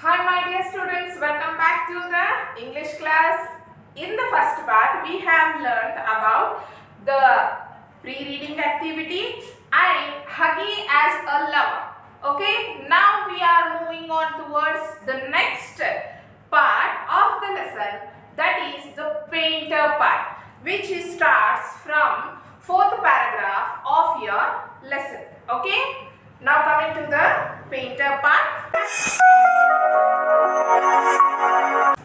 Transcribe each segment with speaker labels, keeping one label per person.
Speaker 1: Hi my dear students, welcome back to the English class. In the first part, we have learned about the pre-reading activity and Huggy as a lover. Okay, now we are moving on towards the next part of the lesson, that is the painter part, which starts from 4th paragraph of your lesson. Okay, now coming to the painter part.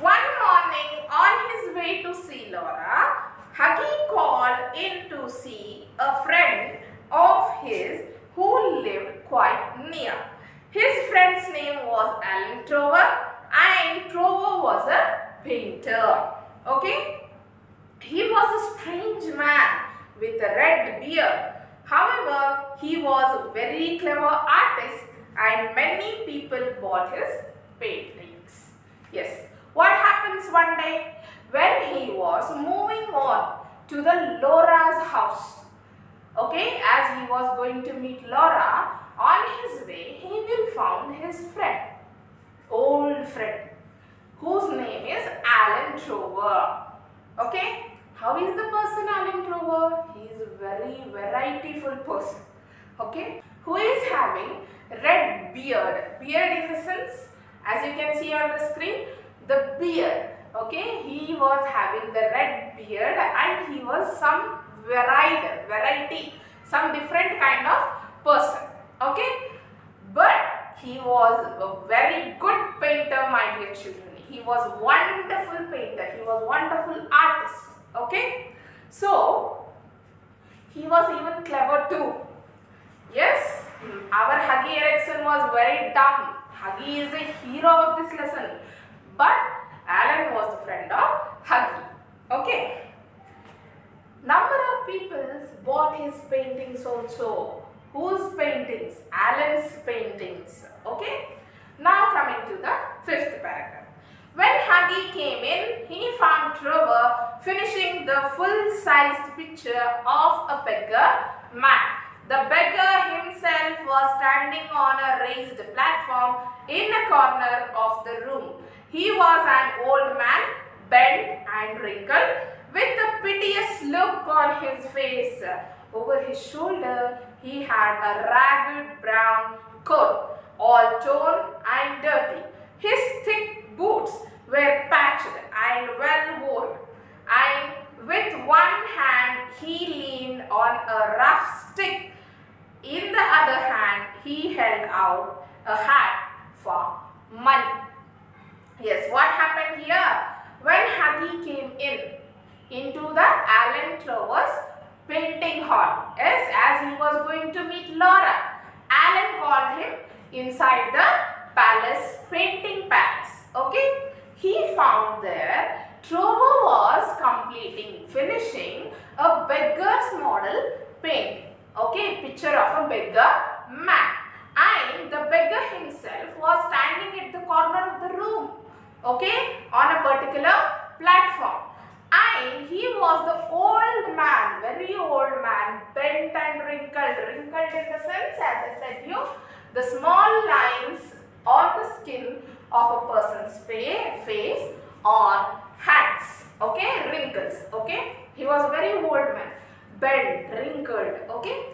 Speaker 1: One morning on his way to see Laura, Huggy called in to see a friend of his who lived quite near. His friend's name was Alan Trover, and Trover was a painter. Okay? He was a strange man with a red beard. However, he was a very clever artist and many people bought his paintings. Yes. What happens one day when he was moving on to the Laura's house? Okay, as he was going to meet Laura, on his way he will found his friend, old friend, whose name is Alan Trover. Okay, how is the person Alan Trover? He is a very varietyful person. Okay, who is having red beard. Beard in the sense, as you can see on the screen, the beard. Okay, he was having the red beard and he was some variety, some different kind of person. Okay, but he was a very good painter, my dear children. He was wonderful painter. He was wonderful artist. Okay, so he was even clever too. Yes, our Huggy Erickson was very dumb. Huggy is the hero of this lesson. But Alan was the friend of Huggy. Okay. Number of people bought his paintings also. Whose paintings? Alan's paintings. Okay. Now coming to the 5th paragraph. When Huggy came in, he found Trover finishing the full-sized picture of a beggar man. The beggar himself was standing on a raised platform in a corner of the room. He was an old man, bent and wrinkled, with a piteous look on his face. Over his shoulder, he had a ragged brown coat, all torn and dirty. His thick boots were patched and well worn, and with one hand he leaned on a rough stick. In the other hand, he held out a hat for money. Yes, what happened here? When Huggy came into the Alan Trover's painting hall, yes, as he was going to meet Laura, Alan called him inside the palace, painting palace. Okay, he found there Trover was finishing a beggar's model painting. Okay, picture of a beggar man, and the beggar himself was standing at the corner of the room, okay, on a particular platform, and he was the old man, very old man, bent and wrinkled in the sense, as I said you, the small lines on the skin of a person's face or hands, okay, wrinkles, okay, he was a very old man, bent, wrinkled, okay,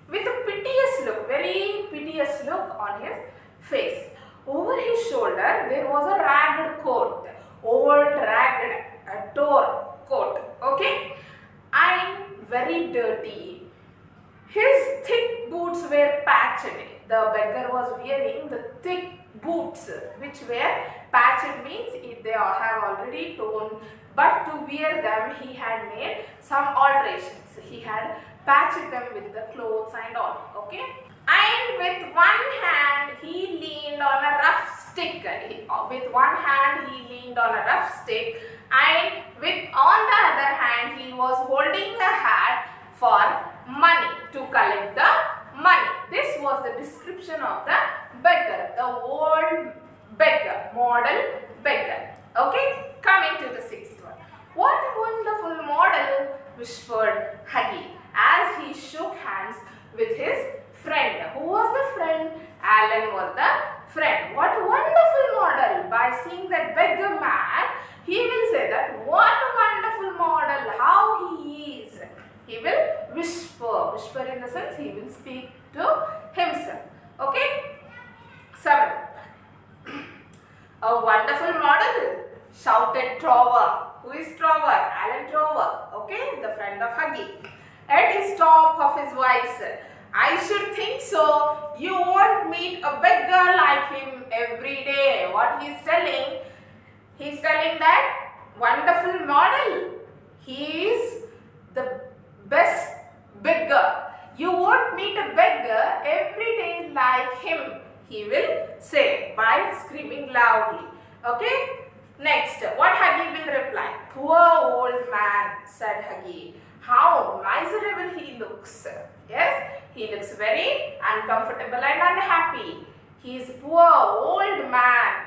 Speaker 1: with a piteous look, very piteous look on his face. Over his shoulder, there was a ragged coat, old ragged, torn coat, okay, and very dirty. His thick boots were patched. The beggar was wearing the thick boots, which were patched means they have already torn, but to wear them he had made some alterations. He had patched them with the clothes and all, okay. And with one hand he leaned on a rough stick. With one hand he leaned on a rough stick, and on the other hand he was holding a hat for money, to collect the money. This was the description of the beggar, the old beggar, model beggar. Okay, coming to the 6th one. What a wonderful model, whispered Huggy as he shook hands with his friend. Who was the friend? Alan was the friend. What he will say that what a wonderful model, how he is. He will whisper in the sense he will speak to himself. Okay. 7. A wonderful model, shouted Trover. Who is Trover? Alan Trover. Okay, the friend of Huggy. At his top of his voice, I should think so. You won't meet a beggar like him every day. What he is telling? He is telling that wonderful model. He is the best beggar. You won't meet a beggar every day like him, he will say by screaming loudly. Okay? Next, what Huggy will reply? Poor old man, said Huggy. How miserable he looks. Yes, he looks very uncomfortable and unhappy. He is poor old man.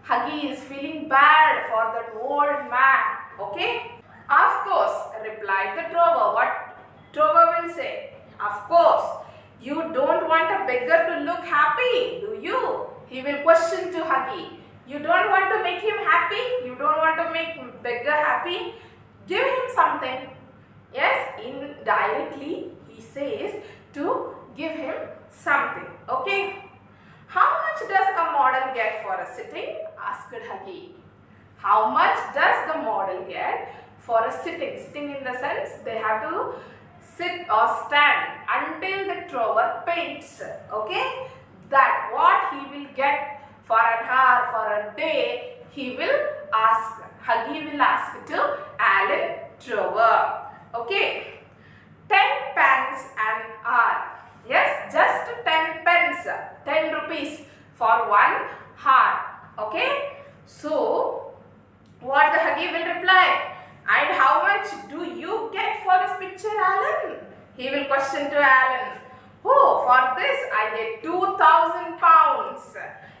Speaker 1: Huggy is feeling bad for that old man. Okay? Of course, replied the drover. What Trover will say? Of course, you don't want a beggar to look happy, do you? He will question to Huggy. You don't want to make him happy? You don't want to make beggar happy? Give him something. Yes, indirectly he says to give him something. Okay. How much does a model get for a sitting? Asked Huggy. How much does the model get for a sitting? Sitting in the sense they have to sit or stand until the Trover paints. Okay. That what he will get for an hour, for a day, he will ask. Huggy will ask to Alan Trover. Okay. 10 pence an hour. Yes, just 10 pence, 10 rupees for 1 hour. Okay. So, what the Huggy will reply? And how much do you get for this picture, Alan? He will question to Alan. Oh, for this I get 2,000 pounds.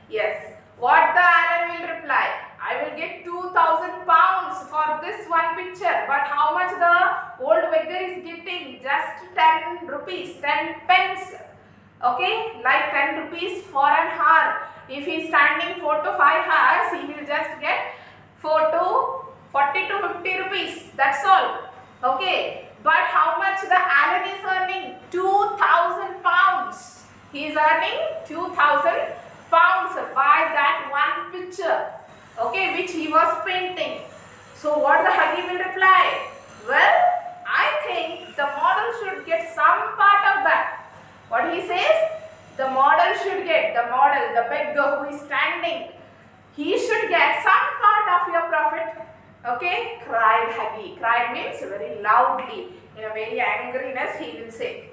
Speaker 1: Yes. What the Alan will reply? I will get 2,000 pounds for this one picture. But how much the old beggar is getting? Just 10 rupees, 10 pence. Okay, like 10 rupees for an hour. If he is standing 4 to 5 hours, he will just get 40 to 50 rupees. That's all. Okay, but how much the Alan is earning? 2,000 pounds. He is earning 2,000 pounds by that one picture. Okay, which he was painting. So what the Huggy will reply? Well, I think the model should get some part of that. What he says? The model should get, the beggar who is standing, he should get some part of your profit. Okay, cried Huggy. Cried means very loudly, in a very angriness he will say.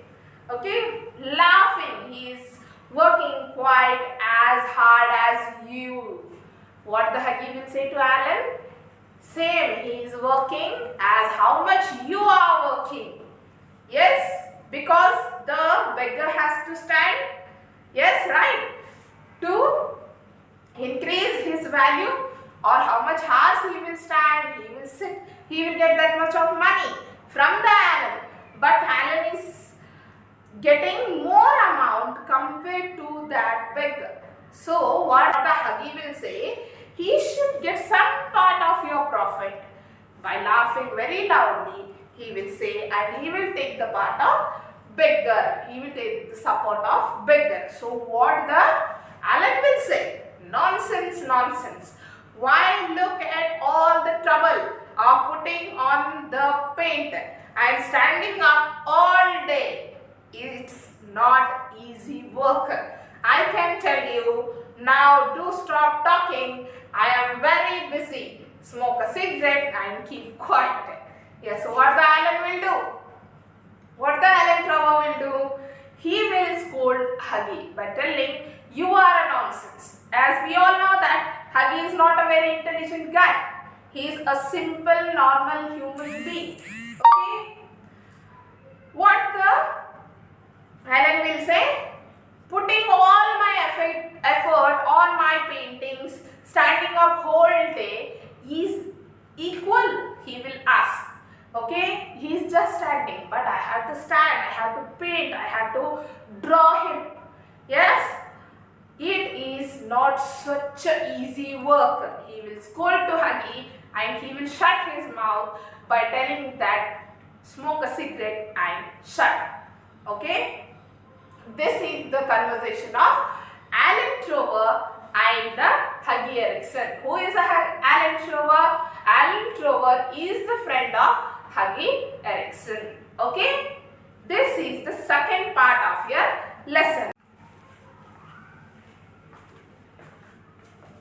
Speaker 1: Okay, laughing, he is working quite as hard as you. What the Huggy will say to Alan? Same, he is working as how much you are working. Yes, because the beggar has to stand. Yes, right. To increase his value or how much hours he will stand, he will sit, he will get that much of money from the Alan. But Alan is getting more amount compared to that beggar. So what the Huggy will say? He should get some part of your profit. By laughing very loudly, he will say, and he will take the part of beggar. He will take the support of beggar. So what the Alan will say? Nonsense, nonsense. Why look at all the trouble of putting on the paint and standing up all day? It's not easy work. I can tell you. Now do stop talking. I am very busy. Smoke a cigarette and keep quiet. Yes, so what the Alan will do? What the Alan Trover will do? He will scold Huggy by telling, you are a nonsense. As we all know that Huggy is not a very intelligent guy. He is a simple, normal human being. Okay? What the Alan will say? Putting all my effort on my paintings, standing up whole day is equal, he will ask. Okay, he is just standing, but I have to stand, I have to paint, I have to draw him. Yes, It is not such a easy work. He will scold to Huggy and he will shut his mouth by telling that smoke a cigarette and shut up. Okay? This is the conversation of Alan Trover and the Huggy Erickson. Who is Alan Trover? Alan Trover is the friend of Huggy Erickson. Okay? This is the second part of your lesson.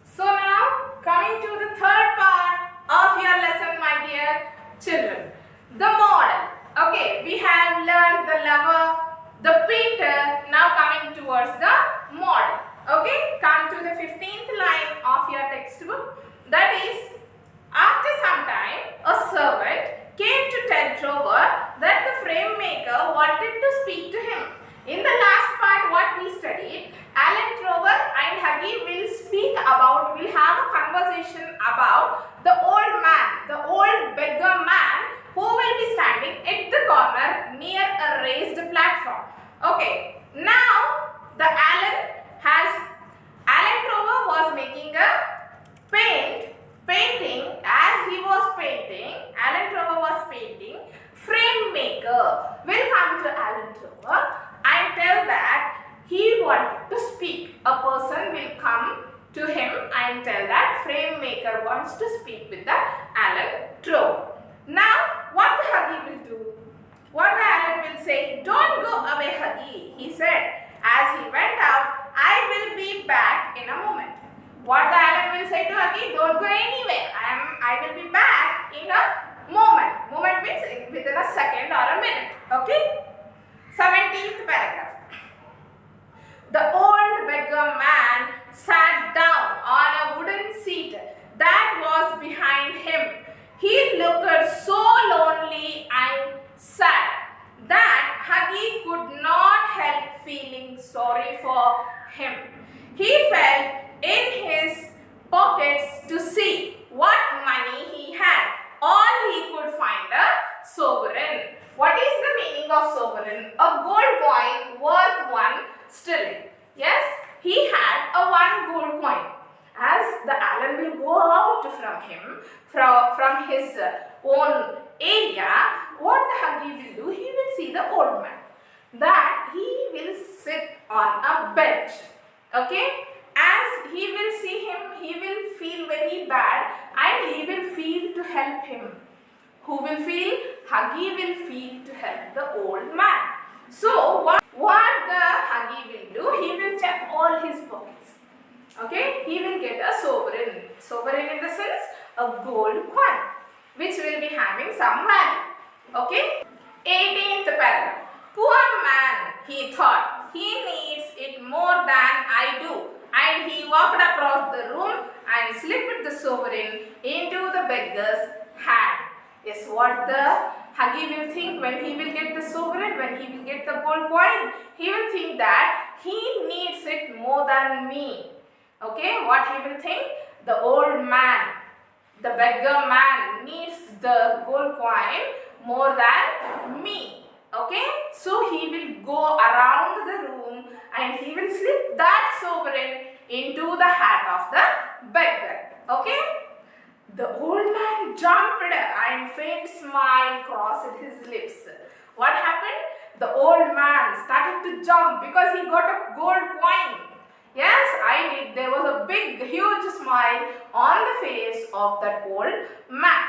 Speaker 1: So now coming to the third part of your lesson, my dear children. The model. Okay, we have learned the lover, the painter. Now coming towards the model. Okay, come to the 15th line of your textbook. That is, after some time, a servant came to tell Trover that the frame maker wanted to speak to him. In the last part what we studied, Alan Trover and Huggy will have a conversation about the old man, the old beggar man who will be standing at the corner near a raised platform. Okay, now the Alan Trover was making a painting. As he was painting, Alan Trover was painting. Frame maker will come to Alan Trover and tell that he wanted to speak. A person will come to him and tell that frame maker wants to speak with the Alan Trover. Now, what the Huggy will do? What the Alan will say? Don't go away, Huggy. He said as he went out, I will be back in a moment. What the Alan will say to Huggy? Don't go anywhere. I will be back in a moment. Moment means within a second or a minute. Okay? 17th paragraph. The old beggar man sat down on a wooden seat that was behind him. He looked so lonely and sad that Huggy could not help feeling sorry for him. He felt in his pockets to see what money he had. All he could find a sovereign. What is the meaning of sovereign? A gold coin worth one sterling. Yes, he had a one gold coin. As the Alan will go out from him, from his own area, what the Huggy will do? He will see the old man. That he will sit on a bench. Okay? As he will see him, he will feel very bad and he will feel to help him. Who will feel? Huggy will feel to help the old man. So, what the Huggy will do? He will check all his pockets. Okay? He will get a sovereign. Sovereign in the sense, a gold coin, which will be having some value. Okay? 18th paragraph. Poor man, he thought, he needs it more than I do. And he walked across the room and slipped the sovereign into the beggar's hand. Yes, what the Huggy will think when he will get the sovereign, when he will get the gold coin? He will think that he needs it more than me. Okay, what he will think? The old man, the beggar man needs the gold coin more than me. Okay, so he will go around the room and he will slip that sovereign into the hat of the beggar. Okay, the old man jumped and faint smile crossed his lips. What happened? The old man started to jump because he got a gold coin. Yes, there was a big, huge smile on the face of that old man.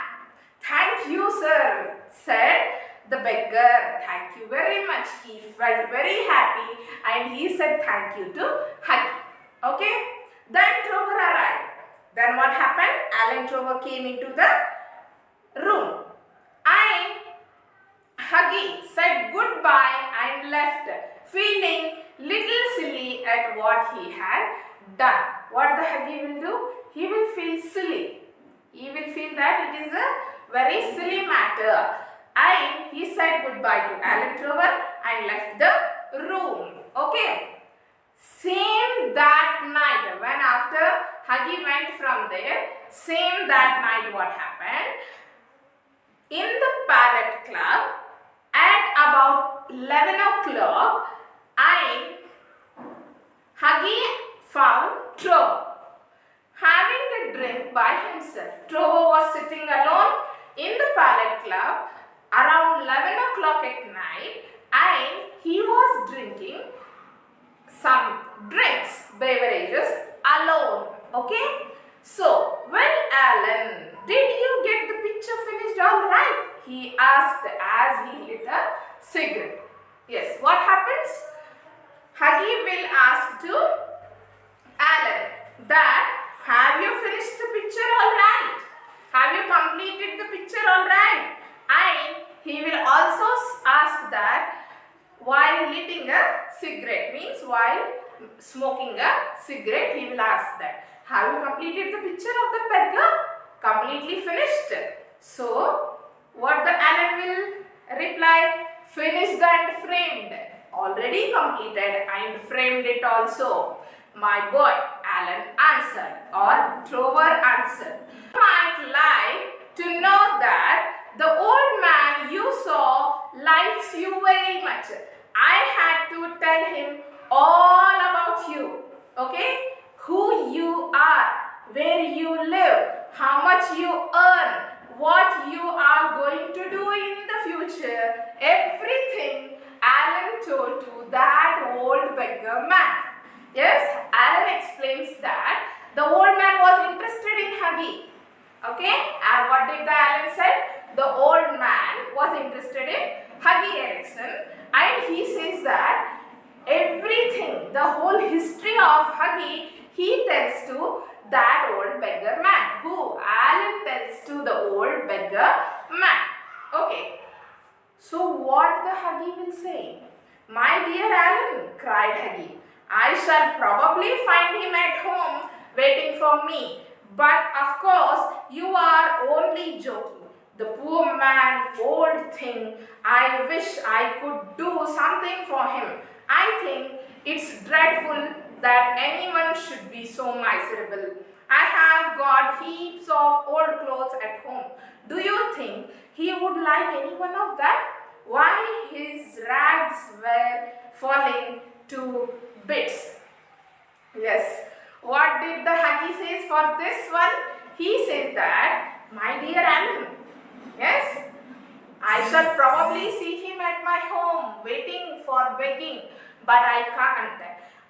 Speaker 1: Thank you, sir, said the beggar. Thank you very much. He felt very happy and he said thank you to Huggy. Okay, then Trover arrived. Then what happened? Alan Trover came into the room and Huggy said goodbye and left, feeling little silly at what he had done. What the Huggy will do? He will feel silly. He will feel that it is a very silly matter. And he said goodbye to Alan Trover and left the room. Okay. Same that night, when after Huggy went from there, same that night what happened? In the parrot club, at about 11 o'clock, Huggy found Trover having a drink by himself. Trover was sitting alone in the Palette Club around 11 o'clock at night, and he was drinking some drinks, beverages alone. Okay? So, well, Alan, did you get the picture finished all right? He asked as he lit a cigarette. Yes, what happens? Huggy will ask to Alan that, have you finished the picture all right? Have you completed the picture all right? And he will also ask that while lighting a cigarette, means while smoking a cigarette, he will ask that, have you completed the picture of the beggar? Completely finished. So, what the Alan will reply? Finished and framed. Already completed and framed it also. My boy, Alan answered, or Trover answered. You might like to know that the old man you saw likes you very much. I had to tell him all about you. Okay? Who you are, where you live, how much you earn, what you are going to do in the future. Everything Alan told to that old beggar man. Yes, Alan explains that the old man was interested in Huggy. Okay, and what did the Alan said? The old man was interested in Huggy Erickson, and he says that everything, the whole history of Huggy, he tells to that old beggar man. Who? Alan tells to the old beggar man. Okay. So what the Huggy will say? My dear Alan, cried Huggy, I shall probably find him at home waiting for me. But of course, you are only joking. The poor man, old thing, I wish I could do something for him. I think it's dreadful that anyone should be so miserable. I have got heaps of old clothes at home. Do you think he would like any one of that? Why, his rags were falling to bits. Yes. What did the Huggy say for this one? He says that, my dear Alan, yes, I shall probably see him at my home waiting for begging, but I can't.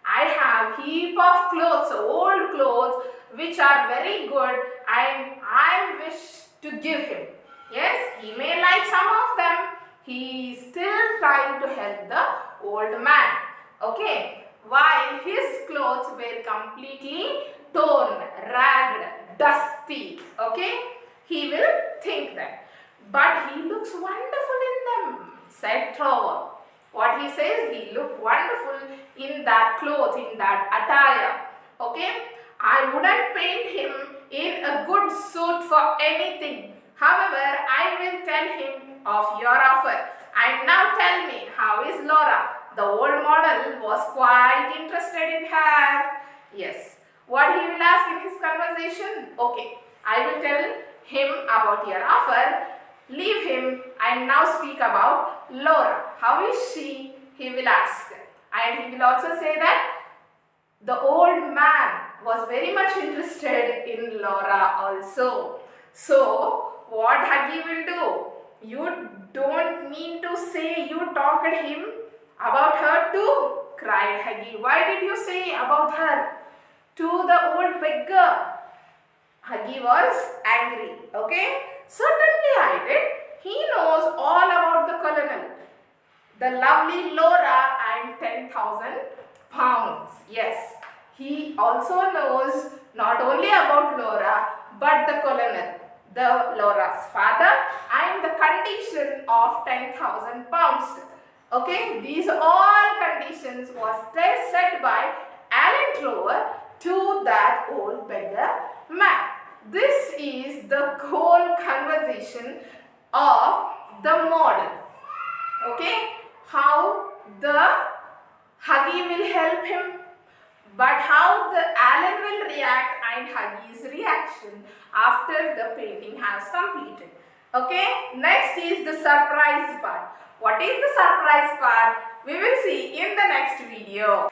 Speaker 1: I have heap of clothes, old clothes, which are very good, and I wish to give him. Yes, he may like some of them. He is still trying to help the old man. Okay, while his clothes were completely torn, ragged, dusty. Okay, he will think that. But he looks wonderful in them, said Trover. What he says, he looked wonderful in that clothes, in that attire. Okay, I wouldn't paint him in a good suit for anything. However, I will tell him of your offer. And now tell me, how is Laura? The old model was quite interested in her. Yes. What he will ask in his conversation? Okay, I will tell him about your offer. Leave him and now speak about Laura. How is she? He will ask. And he will also say that the old man was very much interested in Laura also. So, what Huggy will do? You don't mean to say you talked to him about her too? Cried Huggy. Why did you say about her? To the old beggar. Huggy was angry. Okay? Certainly I did. He knows all about the colonel, the lovely Laura, and 10,000 pounds. Yes, he also knows not only about Laura, but the colonel, the Laura's father, and the condition of 10,000 pounds. Okay, these all conditions was set by Alan Trover to that old beggar man. This is the whole conversation of the model. Okay, how the Huggy will help him, but how the Alan will react and Huggy's reaction after the painting has completed. Okay, next is the surprise part. What is the surprise part? We will see in the next video.